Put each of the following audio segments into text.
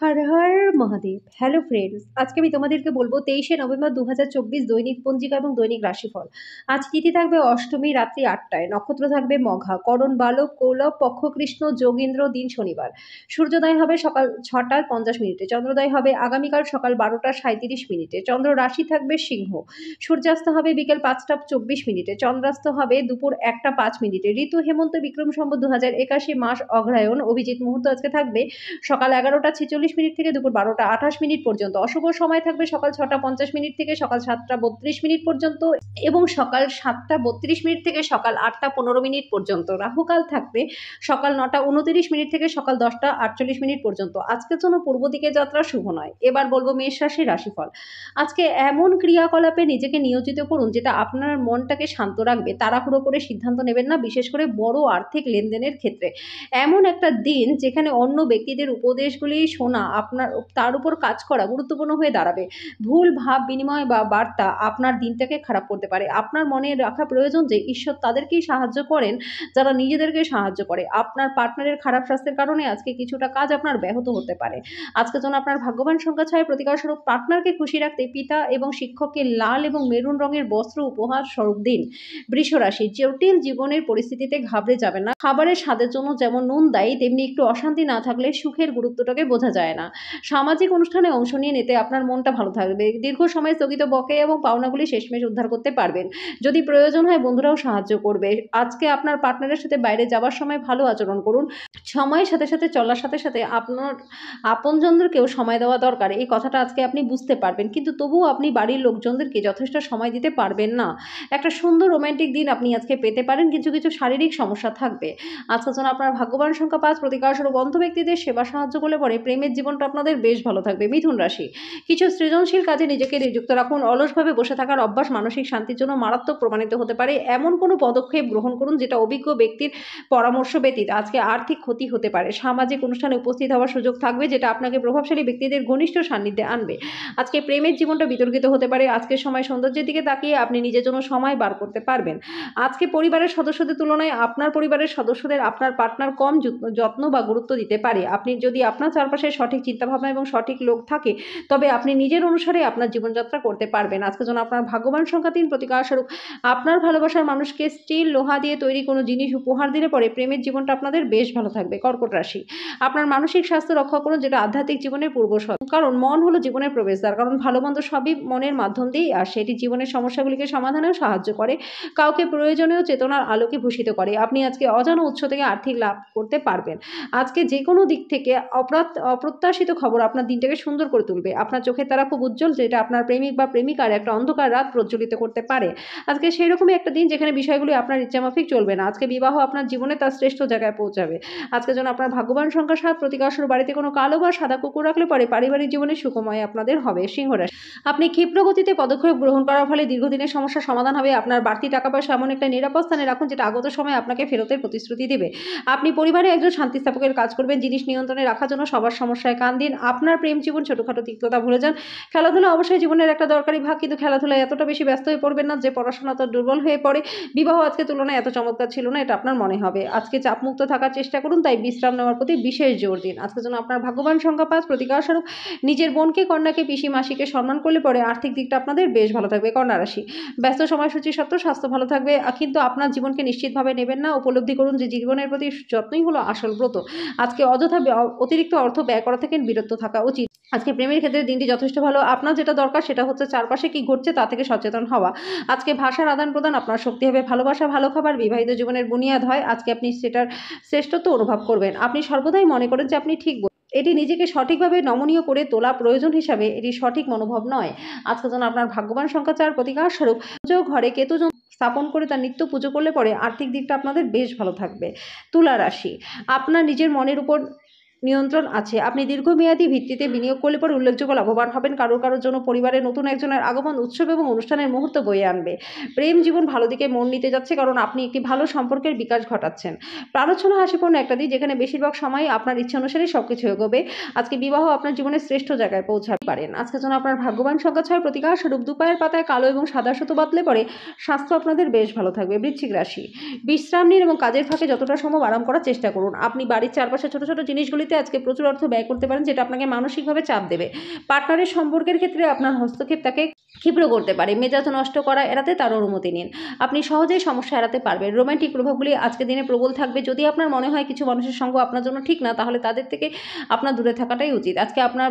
Har Har Mahadev. Hello friends, আজকে আমি তোমাদেরকে বলবো 23শে নভেম্বর 2024 দৈনিক পঞ্জিকা এবং দৈনিক রাশিফল। আজ তিথি থাকবে অষ্টমী রাত্রি 8টায়, নক্ষত্র থাকবে মঘা, করণ বালক, কৌলভ, পক্ষ কৃষ্ণ, যোগীন্দ্র, দিন শনিবার। সূর্যোদয় হবে সকাল 6টা 50 মিনিটে, চন্দ্রোদয় হবে আগামীকাল সকাল 12টা 37 মিনিটে, চন্দ্র রাশি থাকবে সিংহ। সূর্যাস্ত হবে বিকেল 5টা 24 মিনিটে, চন্দ্রাস্ত হবে দুপুর 1টা 5 মিনিটে। ঋতু হেমন্ত বিক্রম সম্বত 2081, মাস অগ্রহায়ণ। অভিজিৎ মুহূর্ত আজকে থাকবে সকাল 11টা 46 মিনিট থেকে দুপুর 12টা 28 মিনিট পর্যন্ত। অশুভ সময় থাকবে সকাল 6টা 50 মিনিট থেকে সকাল 7টা 32 মিনিট পর্যন্ত এবং সকাল 7টা 32 মিনিট থেকে সকাল 8টা 15 মিনিট পর্যন্ত। রাহুকাল থাকবে সকাল 9টা 29 মিনিট থেকে সকাল 10টা 48 মিনিট পর্যন্ত। আজকের জন্য পূর্ব দিকে যাত্রা শুভ নয়। এবার বলবো মেষ রাশির রাশিফল। আজকে এমন ক্রিয়াকলাপে নিজেকে নিয়োজিত করুন যেটা আপনার মনটাকে শান্ত রাখবে। তাড়াহুড়ো করে সিদ্ধান্ত নেবেন না, বিশেষ করে বড় আর্থিক লেনদেনের ক্ষেত্রে। এমন একটা দিন যেখানে অন্য ব্যক্তিদের উপদেশগুলি শোনা, আপনার তার উপর কাজ করা গুরুত্বপূর্ণ হয়ে দাঁড়াবে। ভুল ভাব বিনিময় বা বার্তা আপনার দিনটাকে খারাপ করতে পারে। আপনার মনে রাখা প্রয়োজন যে ঈশ্বর তাদেরকেই সাহায্য করেন যারা নিজেদেরকে সাহায্য করে। আপনার পার্টনারের খারাপ স্বাস্থ্যের কারণে আজকে কিছুটা কাজ আপনার ব্যাহত হতে পারে। আজকের জন্য আপনার ভাগ্যবান সংখ্যা 6। প্রতিকার স্বরূপ পার্টনারকে খুশি রাখতে পিতা এবং শিক্ষককে লাল এবং মেরুন রঙের বস্ত্র উপহার স্বরূপ দিন। বৃষ রাশি, জটিল জীবনের পরিস্থিতিতে ঘাবড়ে যাবেন না। খাবারের স্বাদের জন্য যেমন নুন দায়ী, তেমনি একটু অশান্তি না থাকলে সুখের গুরুত্বটাকে বোঝা যায় না। সামাজিক অনুষ্ঠানে অংশ নিয়ে নিতে আপনার মনটা ভালো থাকবে। দীর্ঘ সময় স্থগিত বকেয়া এবং পাওনাগুলি শেষমেশ উদ্ধার করতে পারবেন। যদি প্রয়োজন হয় বন্ধুরাও সাহায্য করবে। আজকে আপনার পার্টনারের সাথে বাইরে যাওয়ার সময় ভালো আচরণ করুন। সময়ের সাথে সাথে চলার সাথে সাথে আপনার আপনজনদেরকেও সময় দেওয়া দরকার। এই কথাটা আজকে আপনি বুঝতে পারবেন, কিন্তু তবুও আপনি বাড়ির লোকজনদেরকে যথেষ্ট সময় দিতে পারবেন না। একটা সুন্দর রোমান্টিক দিন আপনি আজকে পেতে পারেন, কিছু কিছু শারীরিক সমস্যা থাকবে। আজকের জন্য আপনার ভাগ্যবান সংখ্যা 5। প্রতিকার স্বরূপ অন্ধ ব্যক্তিদের সেবা সাহায্য করলে পরে প্রেমের জীবনটা আপনাদের বেশ ভালো থাকবে। মিথুন রাশি, কিছু সৃজনশীল কাজে নিজেকে নিযুক্ত রাখুন। অলসভাবে বসে থাকার অভ্যাস মানসিক শান্তির জন্য মারাত্মক প্রমাণিত হতে পারে। এমন কোনো পদক্ষেপ গ্রহণ করুন যেটা অভিজ্ঞ ব্যক্তির পরামর্শ ব্যতীত। আজকে আর্থিক ক্ষতি হতে পারে। সামাজিক অনুষ্ঠানে উপস্থিত হওয়ার সুযোগ থাকবে যেটা আপনাকে প্রভাবশালী ব্যক্তিদের ঘনিষ্ঠ সান্নিধ্যে আনবে। আজকে প্রেমের জীবনটা বিতর্কিত হতে পারে। আজকের সময় সৌন্দর্যের দিকে তাকিয়ে আপনি নিজের জন্য সময় বার করতে পারবেন। আজকে পরিবারের সদস্যদের তুলনায় আপনার পরিবারের সদস্যদের আপনার পার্টনার কম যত্ন বা গুরুত্ব দিতে পারে। আপনি যদি আপনার চারপাশে সঠিক চিন্তাভাবনা এবং সঠিক লোক থাকে, তবে আপনি নিজের অনুসারে আপনার জীবনযাত্রা করতে পারবেন। আজকের জন্য আপনার ভাগ্যবান সংখ্যা 3। প্রতিকার স্বরূপ আপনার ভালোবাসার মানুষকে স্টিল লোহা দিয়ে তৈরি কোনো জিনিস উপহার দিলে পরে প্রেমের জীবনটা আপনাদের বেশ ভালো থাকবে। কর্কট রাশি, আপনার মানসিক স্বাস্থ্য রক্ষা করুন যেটা আধ্যাত্মিক জীবনের পূর্বশর্ত। কারণ মন হলো জীবনের প্রবেশদ্বার। কারণ ভালো মন্দ সবই মনের মাধ্যম দিয়েই আসে। এটি জীবনের সমস্যাগুলিকে সমাধানেও সাহায্য করে, কাউকে প্রয়োজনীয় চেতনার আলোকে ভূষিত করে। আপনি আজকে অজানা উৎস থেকে আর্থিক লাভ করতে পারবেন। আজকে যে কোনো দিক থেকে অপ্রত্যাশিত খবর আপনার দিনটাকে সুন্দর করে তুলবে। আপনার চোখের তারা খুব উজ্জ্বল, যেটা আপনার প্রেমিক বা প্রেমিকার একটা অন্ধকার রাত প্রজ্বলিত করতে পারে। আজকে সেই রকমই একটা দিন যেখানে বিষয়গুলি আপনার ইচ্ছামাফিক চলবে না। আজকে বিবাহ আপনার জীবনে তার শ্রেষ্ঠ জায়গায় পৌঁছাবে। আজকের জন্য আপনার ভাগ্যবান সংখ্যা 7। প্রতিকার স্বরূপ বাড়িতে কোনো কালো বা সাদা কুকুর রাখলে পরে পারিবারিক জীবনে সুখময় আপনাদের হবে। সিংহ রাশি, আপনি ক্ষিপ্র গতিতে পদক্ষেপ গ্রহণ করার ফলে দীর্ঘদিনের সমস্যার সমাধান হবে। আপনার বাড়তি টাকা পয়সা এমন একটা নিরাপদ স্থানে রাখুন যেটা আগত সময় আপনাকে ফেরতের প্রতিশ্রুতি দেবে। আপনি পরিবারে একজন শান্তি স্থাপকের কাজ করবেন। জিনিস নিয়ন্ত্রণে রাখার জন্য সবার সমস্যায় কান দিন। আপনার প্রেম জীবন ছোটখাটো তিক্ততা ভুলে যান। খেলাধুলা অবশ্যই জীবনের একটা দরকারি ভাগ, কিন্তু খেলাধুলায় এতটা বেশি ব্যস্ত হয়ে পড়বেন না যে পড়াশোনা তো দুর্বল হয়ে পড়ে। বিবাহ আজকে তুলনায় এত চমৎকার ছিল না, এটা আপনার মনে হবে। আজকে চাপমুক্ত থাকার চেষ্টা করুন, তাই বিশ্রাম নেওয়ার প্রতি বিশেষ জোর দিন। আজকের জন্য আপনার ভাগ্যবান সংখ্যা 5। প্রতিকার স্বরূপ নিজের বোনকে, কন্যাকে, পিসি মাসিকে সম্মান করলে পরে আর্থিক দিকটা আপনাদের বেশ ভালো থাকবে। কন্যা রাশি, ব্যস্ত সময়সূচি সত্ত্বেও স্বাস্থ্য ভালো থাকবে, কিন্তু আপনার জীবনকে নিশ্চিতভাবে নেবেন না। উপলব্ধি করুন যে জীবনের প্রতি যত্নই হলো আসল ব্রত। আজকে অযথা অতিরিক্ত অর্থ ব্যয় করা থেকে বিরত থাকা উচিত। আজকে প্রেমের ক্ষেত্রে দিনটি যথেষ্ট ভালো। আপনার যেটা দরকার সেটা হচ্ছে চারপাশে কি ঘটছে তা থেকে সচেতন হওয়া। আজকে ভাষার আদান প্রদান আপনার শক্তি হবে। ভালোবাসা, ভালো খাবার বিবাহিত জীবনের বুনিয়াদ হয়। আজকে আপনি সেটার শ্রেষ্ঠত্ব অনুভব করবেন। আপনি সর্বদাই মনে করেন যে আপনি ঠিক। এটি নিজেকে সঠিকভাবে নমনীয় করে তোলা প্রয়োজন হিসাবে এটি সঠিক মনোভাব নয়। আজকের জন্য আপনার ভাগ্যবান সংখ্যা 4। প্রতিকার স্বরূপ ঘরে কেতু স্থাপন করে তার নিত্য পুজো করলে পরে আর্থিক দিকটা আপনাদের বেশ ভালো থাকবে। তুলা রাশি, আপনার নিজের মনের উপর নিয়ন্ত্রণ আছে। আপনি দীর্ঘমেয়াদী ভিত্তিতে বিনিয়োগ করলে পরে উল্লেখযোগ্য লাভবান হবেন। কারোর জন্য পরিবারে নতুন একজনের আগমন উৎসব এবং অনুষ্ঠানের মুহূর্ত বয়ে আনবে। প্রেম জীবন ভালো দিকে মন নিতে যাচ্ছে, কারণ আপনি একটি ভালো সম্পর্কের বিকাশ ঘটাচ্ছেন। প্রাণোচ্ছন্ন হাসিপূর্ণ একটা দিন যেখানে বেশিরভাগ সময় আপনার ইচ্ছা অনুসারে সবকিছু এগোবে। আজকে বিবাহ আপনার জীবনের শ্রেষ্ঠ জায়গায় পৌঁছাতে পারেন। আজকের জন্য আপনার ভাগ্যবান সংখ্যা 6। প্রতিকার স্বরূপ দুপায়ের পাতায় কালো এবং সাদা সুতো বাঁধলে পরে স্বাস্থ্য আপনাদের বেশ ভালো থাকবে। বৃশ্চিক রাশি, বিশ্রাম নিন এবং কাজের ফাঁকে যতটা সম্ভব আরাম করার চেষ্টা করুন। আপনি বাড়ির চারপাশে ছোট ছোট জিনিসগুলিতে আজকে প্রচুর অর্থ ব্যয় করতে পারেন, যেটা আপনাকে মানসিকভাবে চাপ দেবে। পার্টনারের সম্পর্কের ক্ষেত্রে আপনার হস্তক্ষেপ তাকে ক্ষিপ্র করতে পারে। মেজাজ নষ্ট করা এড়াতে তার অনুমতি নিন। আপনি সহজেই সমস্যা এড়াতে পারবেন। রোমান্টিক প্রভাবগুলি আজকের দিনে প্রবল থাকবে। যদি আপনার মনে হয় কিছু মানুষের সঙ্গ আপনার জন্য ঠিক না, তাহলে তাদের থেকে আপনার দূরে থাকাটাই উচিত। আজকে আপনার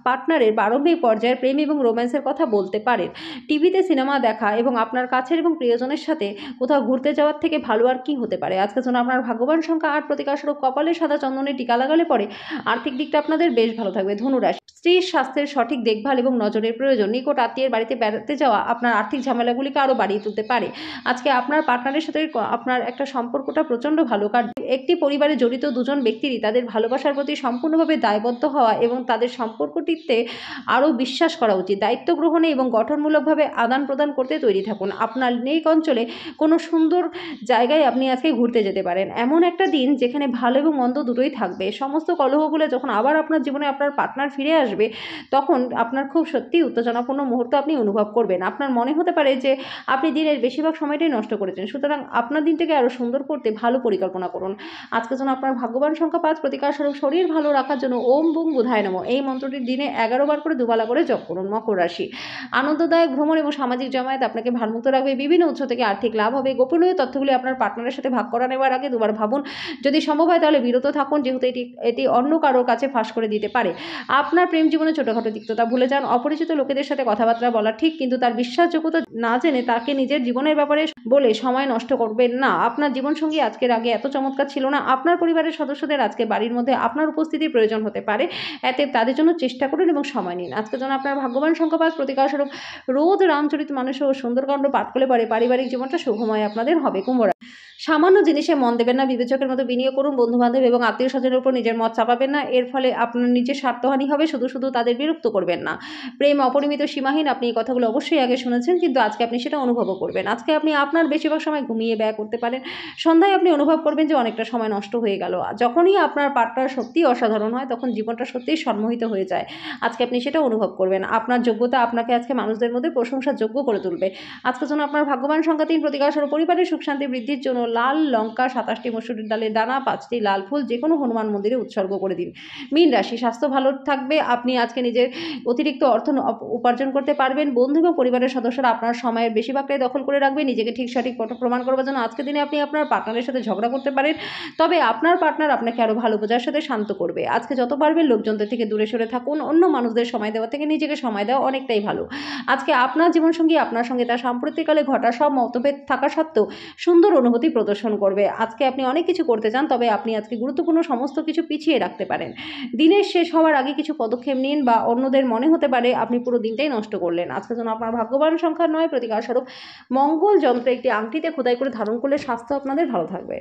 পার্টনারের প্রারম্ভিক পর্যায়ের প্রেম এবং রোম্যান্সের কথা বলতে পারেন। টিভিতে সিনেমা দেখা এবং আপনার কাছের এবং প্রিয়জনের সাথে কোথাও ঘুরতে যাওয়ার থেকে ভালো আর কি হতে পারে। আজকের জন্য আপনার ভাগ্যবান সংখ্যা 8, প্রতিকারস্বরূপ কপালে সাদা চন্দনের টিকা লাগালে পরে আর্থিক দিকটা আপনাদের বেশ ভালো থাকবে। ধনুরাশি, স্ত্রীর স্বাস্থ্যের সঠিক দেখভাল এবং নজরের প্রয়োজন। নিকট আত্মীয়ের বাড়িতে বেড়াতে যাওয়া আপনার আর্থিক ঝামেলাগুলিকে আরও বাড়িয়ে তুলতে পারে। আজকে আপনার পার্টনারের সাথে আপনার একটা সম্পর্কটা প্রচণ্ড ভালো কাটবে। একটি পরিবারে জড়িত দুজন ব্যক্তিরই তাদের ভালোবাসার প্রতি সম্পূর্ণভাবে দায়বদ্ধ হওয়া এবং তাদের সম্পর্কটিতে আরও বিশ্বাস করা উচিত। দায়িত্ব গ্রহণে এবং গঠনমূলকভাবে আদান প্রদান করতে তৈরি থাকুন। আপনার নেক অঞ্চলে কোনো সুন্দর জায়গায় আপনি আজকে ঘুরতে যেতে পারেন। এমন একটা দিন যেখানে ভালো এবং মন্দ দুটোই থাকবে। সমস্ত কলহগুলো যখন আবার আপনার জীবনে আপনার পার্টনার ফিরে আসবে, তখন আপনার খুব সত্যিই উত্তেজনাপূর্ণ মুহূর্ত আপনি অনুভব করবেন। আপনার মনে হতে পারে যে আপনি দিনের বেশিরভাগ সময়টাই নষ্ট করেছেন। সুতরাং আপনার দিনটাকে আরও সুন্দর করতে ভালো পরিকল্পনা করুন। আজকের জন্য আপনার ভাগ্যবান সংখ্যা 5, প্রতিকারস্বরূপ শরীর ভালো রাখার জন্য ওম বুং বুধায় নমঃ এই মন্ত্রটির দিনে 11 বার করে দুবেলা করে জপ করুন। মকর রাশি, আনন্দদায়ক ভ্রমণ এবং সামাজিক জমায়েত আপনাকে ভারমুক্ত রাখবে। বিভিন্ন উৎস থেকে আর্থিক লাভ হবে। গোপনীয় তথ্যগুলি আপনার পার্টনারের সাথে ভাগ করা নেওয়ার আগে দুবার ভাবুন। যদি সম্ভব হয় তাহলে বিরত থাকুন, যেহেতু এটি অন্য কারোর কাছে ফাঁস করে দিতে পারে। আপনার প্রেম জীবনে ছোটখাটো তিক্ততা ভুলে যান। অপরিচিত লোকেদের সাথে কথাবার্তা বলা ঠিক, কিন্তু তার বিশ্বাসযোগ্যতা না জেনে তাকে নিজের জীবনের ব্যাপারে বলে সময় নষ্ট করবেন না। আপনার জীবনসঙ্গী আজকের আগে এত চমৎকার ছিল না। আপনার পরিবারের সদস্যদের আজকে বাড়ির মধ্যে আপনার উপস্থিতির প্রয়োজন হতে পারে। এতে তাদের জন্য চেষ্টা করুন এবং সময় নিন। আজকের জন্য আপনার ভাগ্যবান সংখ্যা 5, প্রতিকারস্বরূপ রোজ রামচরিত মানস ও সুন্দরকাণ্ড পাঠ করলে পরে পারিবারিক জীবনটা শুভময় আপনাদের হবে। কুম্ভ রাশি, সামান্য জিনিসে মন দেবেন না, বিবেচকের মতো বিনিয়োগ করুন। বন্ধুবান্ধব এবং আত্মীয় স্বজনের উপর নিজের মত চাপাবেন না। এর ফলে আপনার নিজের স্বার্থহানি হবে। শুধু শুধু তাদের বিরক্ত করবেন না। প্রেম অপরিমিত, সীমাহীন। আপনি এই কথাগুলো অবশ্যই আগে শুনেছেন, কিন্তু আজকে আপনি সেটা অনুভবও করবেন। আজকে আপনি আপনার বেশিরভাগ সময় ঘুমিয়ে ব্যয় করতে পারেন। সন্ধ্যায় আপনি অনুভব করবেন যে অনেকটা সময় নষ্ট হয়ে গেল। যখনই আপনার পার্টনার সত্যিই অসাধারণ হয়, তখন জীবনটা সত্যিই সম্মোহিত হয়ে যায়। আজকে আপনি সেটা অনুভব করবেন। আপনার যোগ্যতা আপনাকে আজকে মানুষদের মধ্যে প্রশংসার যোগ্য করে তুলবে। আজকের জন্য আপনার ভাগ্যবান সংখ্যা 3, প্রতিকারস্বরূপ পরিবারের সুখ শান্তি বৃদ্ধির জন্য লাল লঙ্কা, 27টি মসুরির ডালের দানা, 5টি লাল ফুল যে কোনো হনুমান মন্দিরে উৎসর্গ করে দিন। মীন রাশি, স্বাস্থ্য ভালো থাকবে। আপনি আজকে নিজের অতিরিক্ত অর্থ উপার্জন করতে পারবেন। বন্ধু এবং পরিবারের সদস্যরা আপনার সময়ের বেশিরভাগটাই দখল করে রাখবে। নিজেকে ঠিক সঠিক প্রমাণ করবার জন্য আজকের দিনে আপনি আপনার পার্টনারের সাথে ঝগড়া করতে পারেন, তবে আপনার পার্টনার আপনাকে আরও ভালো বোঝার সাথে শান্ত করবে। আজকে যত পারবেন লোকজনদের থেকে দূরে সরে থাকুন। অন্য মানুষদের সময় দেওয়া থেকে নিজেকে সময় দেওয়া অনেকটাই ভালো। আজকে আপনার জীবনসঙ্গী আপনার সঙ্গে তার সাম্প্রতিককালে ঘটা সব মতভেদ থাকা সত্ত্বেও সুন্দর অনুভূতি প্রদর্শন করবে। আজকে আপনি অনেক কিছু করতে চান, তবে আপনি আজকে গুরুত্বপূর্ণ সমস্ত কিছু পিছিয়ে রাখতে পারেন। দিনের শেষ হওয়ার আগে কিছু পদক্ষেপ নিন, বা অন্যদের মনে হতে পারে আপনি পুরো দিনটাই নষ্ট করলেন। আজকের জন্য আপনার ভাগ্যবান সংখ্যা 9, প্রতিকারস্বরূপ মঙ্গল যন্ত্র একটি আংটিতে খোদাই করে ধারণ করলে স্বাস্থ্য আপনাদের ভালো থাকবে।